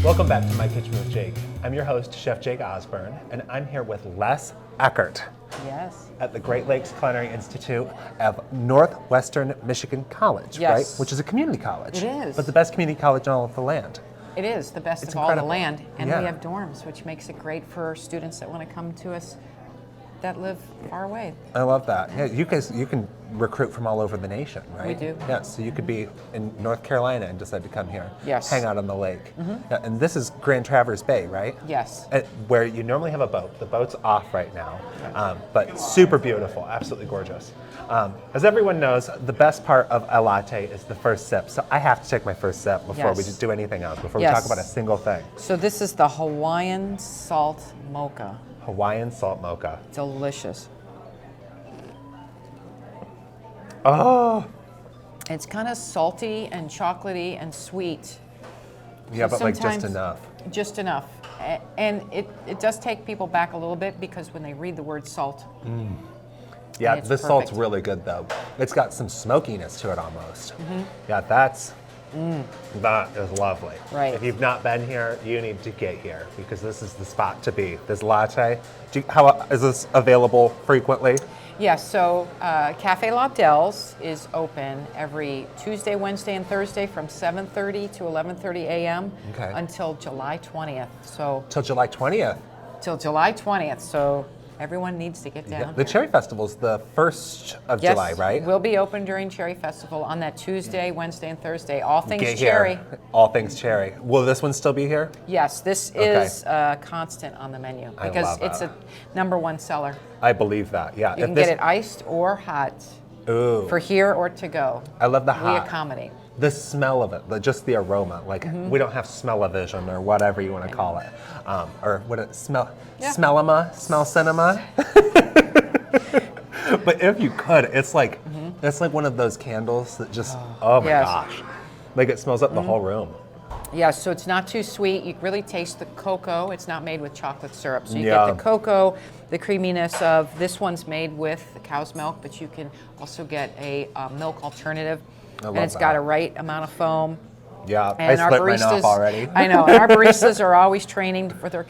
Welcome back to My Kitchen with Jake. I'm your host, Chef Jake Osborne, and I'm here with Les Eckert. Yes. At the Great Lakes Culinary Institute of Northwestern Michigan College, Yes. right? Which is a community college. It is. But the best community college in all of the land. It is the best It's of all the incredible. land. And Yeah. we have dorms, which makes it great for students that want to come to us that live far away. I love that. Yeah, you can recruit from all over the nation, right? We do. Yeah, so you could be in North Carolina and decide to come here. Yes. Hang out on the lake. Yeah, and this is Grand Traverse Bay, right? Yes. Where you normally have a boat. The boat's off right now, but super beautiful, absolutely gorgeous. As everyone knows, the best part of a latte is the first sip. So I have to take my first sip before we Yes. do anything else, before we Yes. talk about a single thing. So this is the Hawaiian salt mocha. Hawaiian salt mocha. Delicious. Oh, It's kind of salty and chocolatey and sweet. yeah, but like just sometimes- enough. Just enough. And it does take people back a little bit because when they read the word salt, Yeah, it's this salt's perfect. really good though. It's got some smokiness to it almost. Mm-hmm. Yeah, that is lovely. Right. If you've not been here, you need to get here because this is the spot to be. This latte. How is this available frequently? yes, so Cafe Lobdell's is open every Tuesday, Wednesday, and Thursday from 7:30 to 11:30 a.m. Okay. until July 20th. So Till July 20th. till July 20th. So everyone needs to get down. The Cherry Festival's the 1st of Yes, July, right? We'll be open during Cherry Festival on that Tuesday, Wednesday, and Thursday. All things Get cherry. here. All things cherry. Will this one still be here? Yes, this Okay. is constant on the menu I because love it's it. a #1 seller. I believe that. Yeah. You can get it iced or hot Ooh. for here or to go. I love the We hot. accommodate. The smell of it, just the aroma. Like Mm-hmm. we don't have smell-o-vision or whatever you want to call it, or what it smell, Yeah. smell cinema. But if you could, it's like one of those candles that just oh my Yes. gosh, like it smells up the whole room. Yes, so it's not too sweet. You really taste the cocoa. It's not made with chocolate syrup. So you Yeah. get the cocoa, the creaminess of this one's made with the cow's milk, but you can also get a milk alternative. I And love it's got that. a right amount of foam. Yeah, And I our split mine baristas off already. I know. And our baristas are always training for their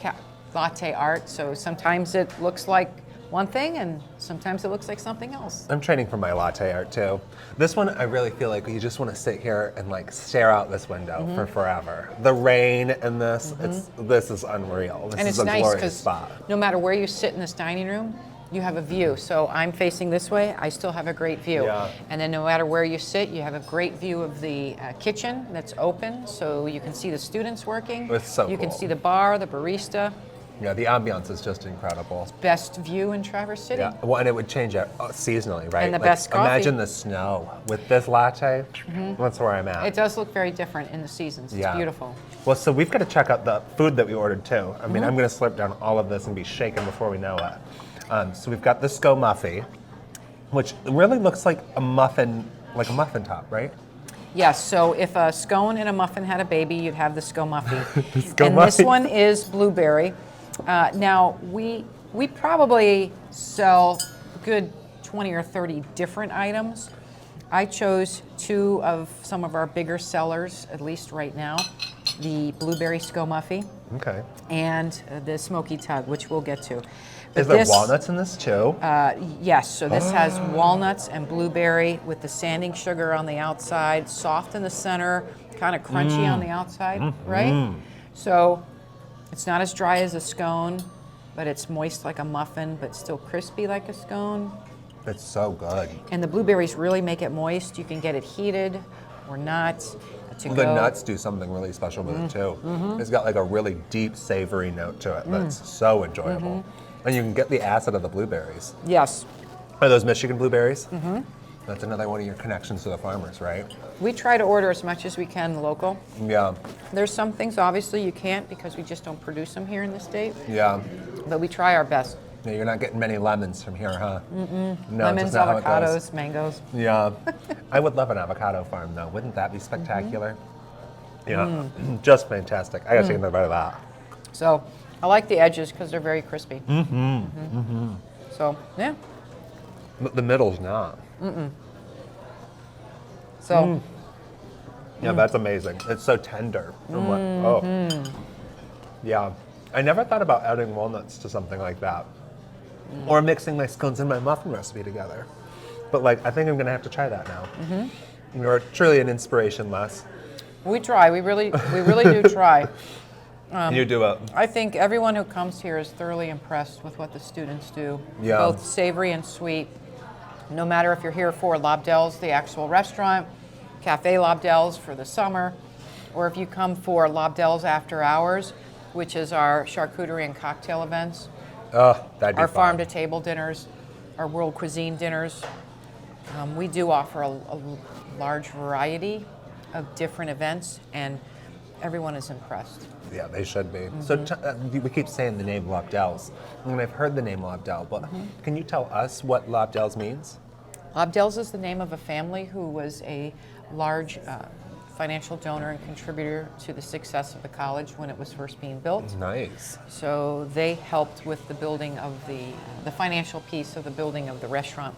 latte art. So sometimes it looks like one thing and sometimes it looks like something else. I'm training for my latte art too. This one, I really feel like you just want to sit here and like stare out this window Mm-hmm. for forever. The rain and this, this is unreal. This And is it's a nice glorious because spot. no matter where you sit in this dining room, you have a view. So I'm facing this way, I still have a great view. Yeah. And then no matter where you sit, you have a great view of the kitchen that's open, so you can see the students working. It's so You can cool. see the bar, the barista. Yeah, the ambiance is just incredible. Best view in Traverse City. Yeah, well, and it would change it seasonally, right? And the best coffee. Imagine the snow with this latte. That's where I'm at. It does look very different in the seasons. It's Yeah. beautiful. Well, so we've got to check out the food that we ordered too. I mean, I'm going to slurp down all of this and be shaken before we know it. So we've got the ScoMuffy, which really looks like a muffin top, right? Yes, so if a scone and a muffin had a baby, you'd have the ScoMuffy. ScoMuffy. And this one is blueberry. Now, we probably sell a good 20 or 30 different items. I chose two of some of our bigger sellers, at least right now, the blueberry ScoMuffy Okay. and the smoky tug, which we'll get to. But Is there this- walnuts in this too? Yes, so this has walnuts and blueberry with the sanding sugar on the outside, soft in the center, kind of crunchy on the outside, right? So it's not as dry as a scone, but it's moist like a muffin, but still crispy like a scone. It's so good. And the blueberries really make it moist. You can get it heated or not to The go. nuts do something really special with it too. It's got like a really deep savory note to it that's so enjoyable. And you can get the acid of the blueberries. Yes, Are those Michigan blueberries? That's another one of your connections to the farmers, right? we try to order as much as we can local. Yeah, There's some things obviously you can't because we just don't produce them here in the state, yeah. but we try our best. Yeah, you're not getting many lemons from here, huh? No, Lemons, just not how it goes. avocados, mangoes. Yeah. I would love an avocado farm though. Wouldn't that be spectacular? Yeah, just fantastic. I gotta take another bite of that. So I like the edges because they're very crispy. So yeah. But the middle's not. So Yeah, that's amazing. It's so tender. Oh, yeah. I never thought about adding walnuts to something like that, or mixing my scones and my muffin recipe together. But like, I think I'm gonna have to try that now. You're truly an inspiration, Les. We try. We really do try. You do it. I think everyone who comes here is thoroughly impressed with what the students do, Yeah. both savory and sweet. No matter if you're here for Lobdell's, the actual restaurant, Cafe Lobdell's for the summer, or if you come for Lobdell's After Hours, which is our charcuterie and cocktail events, Oh, that'd be our fun. farm-to-table dinners, our world cuisine dinners. We do offer a large variety of different events, and everyone is impressed. Yeah, they should be. So we keep saying the name Lobdell's, and I've heard the name Lobdell, but can you tell us what Lobdell's means? Lobdell's is the name of a family who was a large financial donor and contributor to the success of the college when it was first being built. Nice. So they helped with the building of the financial piece of the building of the restaurant.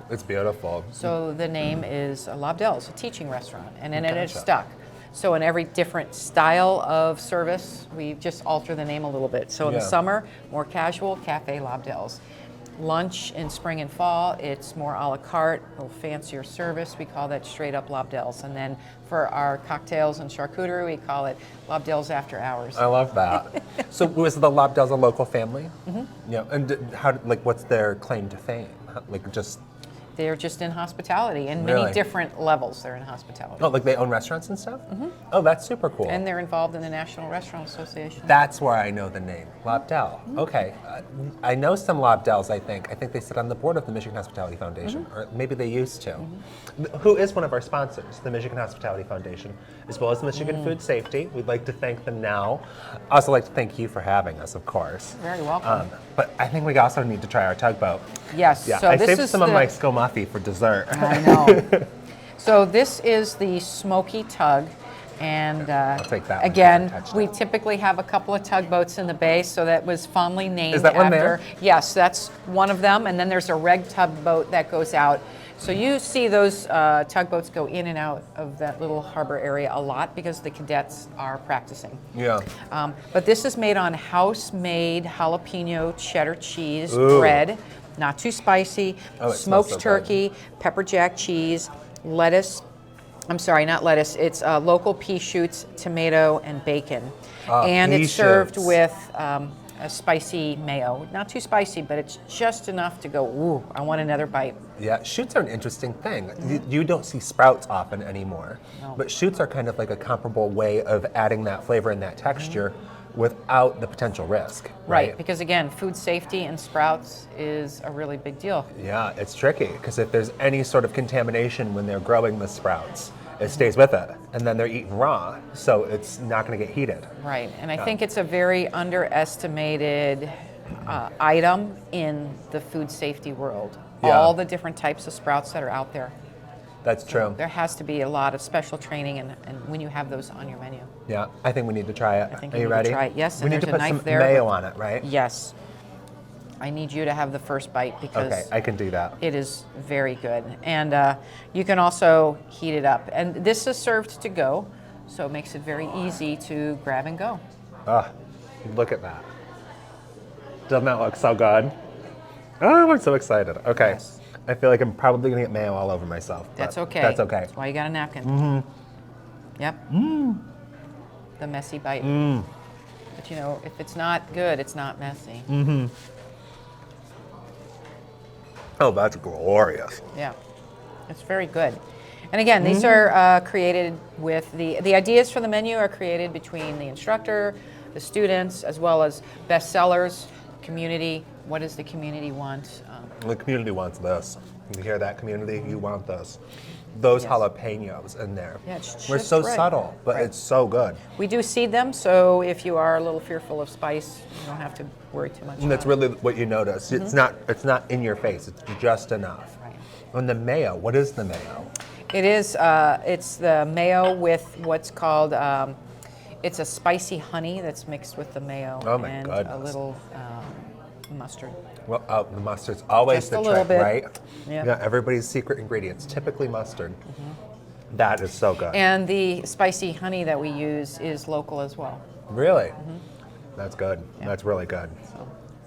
It's beautiful. So the name is Lobdell's, a teaching restaurant, and then it's Gotcha. stuck. So in every different style of service, we just alter the name a little bit. So in the Yeah. summer, more casual, Cafe Lobdell's. Lunch in spring and fall, it's more a la carte, a little fancier service. We call that straight up Lobdell's. And then for our cocktails and charcuterie, we call it Lobdell's After Hours. I love that. So was the Lobdell's a local family? Yeah. And what's their claim to fame? Like just, They're just in hospitality in Really? many different levels. They're in hospitality. oh, like they own restaurants and stuff? Oh, that's super cool. And they're involved in the National Restaurant Association. That's where I know the name, Lobdell. Okay, I know some Lobdells. I think they sit on the board of the Michigan Hospitality Foundation, or maybe they used to. Who is one of our sponsors, the Michigan Hospitality Foundation, as well as the Michigan Food Safety. We'd like to thank them now. I also like to thank you for having us, of course. Very welcome. But I think we also need to try our tugboat. Yes. Yeah, So I this saved is some of my scomuffy for dessert. I know. So this is the smoky tug, and I'll take that one. again, Touched we it. typically have a couple of tugboats in the bay, so that was fondly named Is that one after. there? Yes, that's one of them, and then there's a reg tugboat that goes out. So you see those tugboats go in and out of that little harbor area a lot because the cadets are practicing. Yeah. But this is made on house-made jalapeno cheddar cheese Ooh. bread, not too spicy, Oh, it smells smoked so good. turkey, pepper jack cheese, lettuce. I'm sorry, not lettuce. It's local pea shoots, tomato, and bacon. And pea it's served shoots. with a spicy mayo. Not too spicy, but it's just enough to go, ooh, I want another bite. Yeah, shoots are an interesting thing. You don't see sprouts often anymore, No. but shoots are kind of like a comparable way of adding that flavor and that texture without the potential risk. Right, because again, food safety and sprouts is a really big deal. Yeah, it's tricky because if there's any sort of contamination when they're growing the sprouts, it stays with it, and then they're eaten raw, so it's not going to get heated. Right, and I think it's a very underestimated item in the food safety world. Yeah. All the different types of sprouts that are out there. That's true. There has to be a lot of special training and when you have those on your menu. Yeah, I think we need to try it. I think Are we you need to ready? try it. Yes, we and need to there's a put some knife there, mayo but- on it, right? Yes. I need you to have the first bite because Okay, I can do that. it is very good. And you can also heat it up. And this is served to go, so it makes it very easy to grab and go. Look at that. Doesn't that look so good? Oh, I'm so excited. Okay. Yes. I feel like I'm probably going to get mayo all over myself. but That's okay. That's okay. That's why you got a napkin. Yep. The messy bite. But you know, if it's not good, it's not messy. Oh, that's glorious. Yeah. It's very good. And again, these are created with the ideas for the menu are created between the instructor, the students, as well as bestsellers, community. What does the community want? The community wants this. You hear that, community? You want this. Those Yes. jalapenos in there. Yeah, it's We're just so right. subtle, but Right. it's so good. We do seed them, so if you are a little fearful of spice, you don't have to worry too much. And that's about really what you notice. It's not in your face. It's just enough. Right. And the mayo, what is the mayo? It is. It's the mayo with what's called. It's a spicy honey that's mixed with the mayo Oh, my and a goodness. little mustard. Well, the mustard's always Just the a little trick, bit. right? Yeah. Yeah, everybody's secret ingredients, typically mustard. That is so good. And the spicy honey that we use is local as well. Really? That's good. That's really good.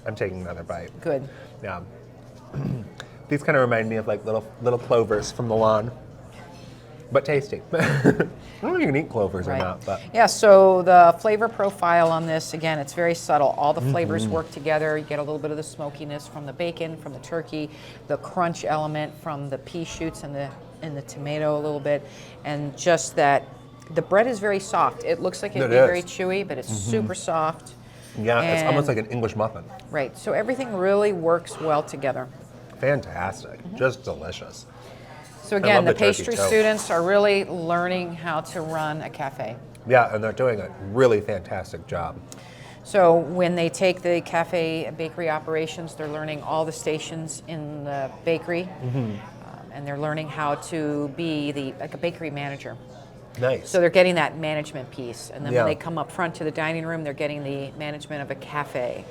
I'm taking another bite. Good. Yeah. These kind of remind me of like little clovers from the lawn, but tasty. I don't know if you can eat clovers or not, but Yeah, so the flavor profile on this, again, it's very subtle. All the flavors work together. You get a little bit of the smokiness from the bacon, from the turkey, the crunch element from the pea shoots and the tomato a little bit, and just that the bread is very soft. It looks like it'd be very chewy, but it's super soft. yeah, it's almost like an English muffin. Right, so everything really works well together. Fantastic. Just delicious. So again, love the the turkey, pastry too. students are really learning how to run a cafe. Yeah, and they're doing a really fantastic job. So when they take the cafe bakery operations, they're learning all the stations in the bakery, and they're learning how to be like a bakery manager. Nice. So they're getting that management piece, and then Yeah. when they come up front to the dining room, they're getting the management of a cafe.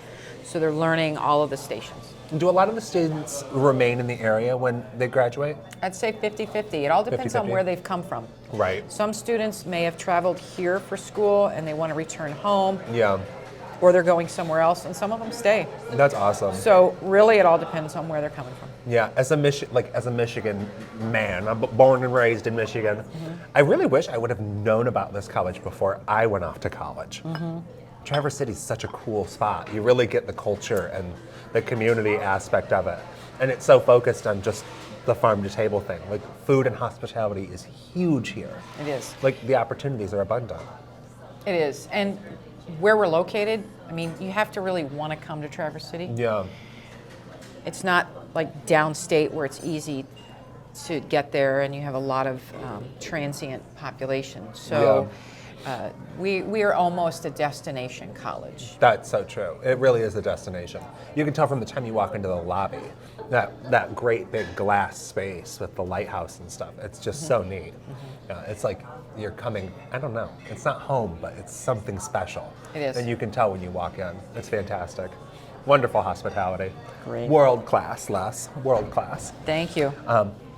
So they're learning all of the stations. Do a lot of the students remain in the area when they graduate? I'd say 50-50. It all depends on 50-50? where they've come from. Right. Some students may have traveled here for school and they want to return home, Yeah. or they're going somewhere else, and some of them stay. That's awesome. So really, it all depends on where they're coming from. Yeah, as a Michigan man, I'm born and raised in Michigan. I really wish I would have known about this college before I went off to college. Traverse City's such a cool spot. You really get the culture and the community aspect of it. And it's so focused on just the farm to table thing. Like food and hospitality is huge here. It is. Like the opportunities are abundant. It is. And where we're located, I mean, you have to really want to come to Traverse City. Yeah. It's not like downstate where it's easy to get there and you have a lot of transient population. So we are almost a destination college. That's so true. It really is a destination. You can tell from the time you walk into the lobby, that great big glass space with the lighthouse and stuff. It's just so neat. It's like you're coming, I don't know, it's not home, but it's something special. It is. And you can tell when you walk in. It's fantastic. Wonderful hospitality. Great. World class, Les. World class. Thank you.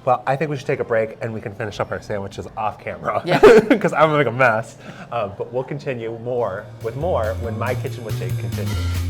Well, I think we should take a break and we can finish up our sandwiches off camera. Yeah. Because I'm gonna make a mess. But we'll continue with more when My Kitchen with Jake continues.